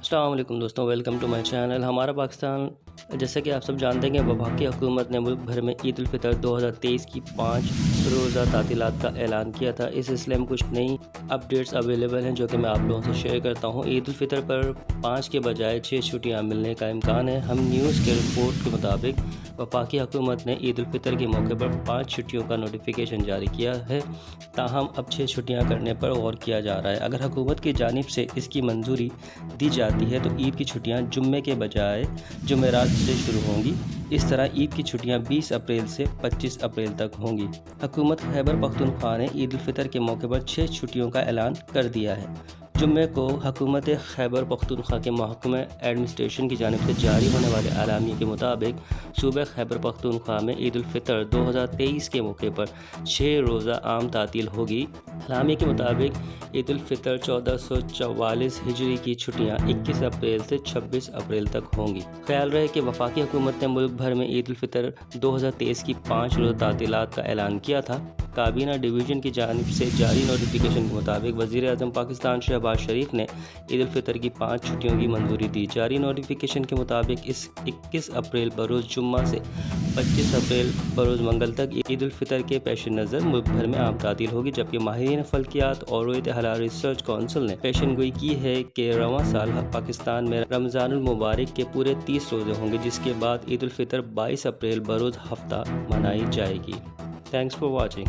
السلام علیکم دوستوں، ویلکم ٹو مائی چینل۔ ہمارا پاکستان جیسا کہ آپ سب جانتے ہیں کہ وفاقی حکومت نے ملک بھر میں عید الفطر 2023 کی 5 روزہ تعطیلات کا اعلان کیا تھا۔ اس سلسلے میں کچھ نئی اپڈیٹس اویلیبل ہیں جو کہ میں آپ لوگوں سے شیئر کرتا ہوں۔ عید الفطر پر 5 کے بجائے 6 چھٹیاں ملنے کا امکان ہے۔ ہم نیوز کے رپورٹ کے مطابق وفاقی حکومت نے عید الفطر کے موقع پر 5 چھٹیوں کا نوٹیفیکیشن جاری کیا ہے، تاہم اب 6 چھٹیاں کرنے پر غور کیا جا رہا ہے۔ اگر حکومت کی جانب سے اس کی منظوری دی جاتی ہے تو عید کی چھٹیاں جمعے کے بجائے جمعرات سے شروع ہوں گی۔ اس طرح عید کی چھٹیاں 20 اپریل سے 25 اپریل تک ہوں گی۔ حکومت خیبر پختونخوا نے عید الفطر کے موقع پر 6 چھٹیوں کا اعلان کر دیا ہے۔ جمعے کو حکومت خیبر پختونخوا کے محکمہ ایڈمنسٹریشن کی جانب سے جاری ہونے والے اعلامیے کے مطابق صوبہ خیبر پختونخوا میں عید الفطر 2023 کے موقع پر 6 روزہ عام تعطیل ہوگی۔ اعلامیے کے مطابق عید الفطر 1444 ہجری کی چھٹیاں 21 اپریل سے 26 اپریل تک ہوں گی۔ خیال رہے کہ وفاقی حکومت نے ملک بھر میں عید الفطر 2023 کی 5 روزہ تعطیلات کا اعلان کیا تھا۔ کابینہ ڈویژن کی جانب سے جاری نوٹیفیکیشن کے مطابق وزیر اعظم پاکستان شہباز شریف نے عید الفطر کی 5 چھٹیوں کی منظوری دی۔ جاری نوٹیفیکیشن کے مطابق اس 21 اپریل بروز جمعہ سے 25 اپریل بروز منگل تک عید الفطر کے پیش نظر ملک بھر میں عام تعطیل ہوگی، جبکہ ماہرین فلکیات اور رویت حلال ریسرچ کونسل نے پیشن گوئی کی ہے کہ رواں سال پاکستان میں رمضان المبارک کے پورے 30 روزے ہوں گے، جس کے بعد عید الفطر 22 اپریل بروز ہفتہ منائی جائے گی۔ Thanks for watching.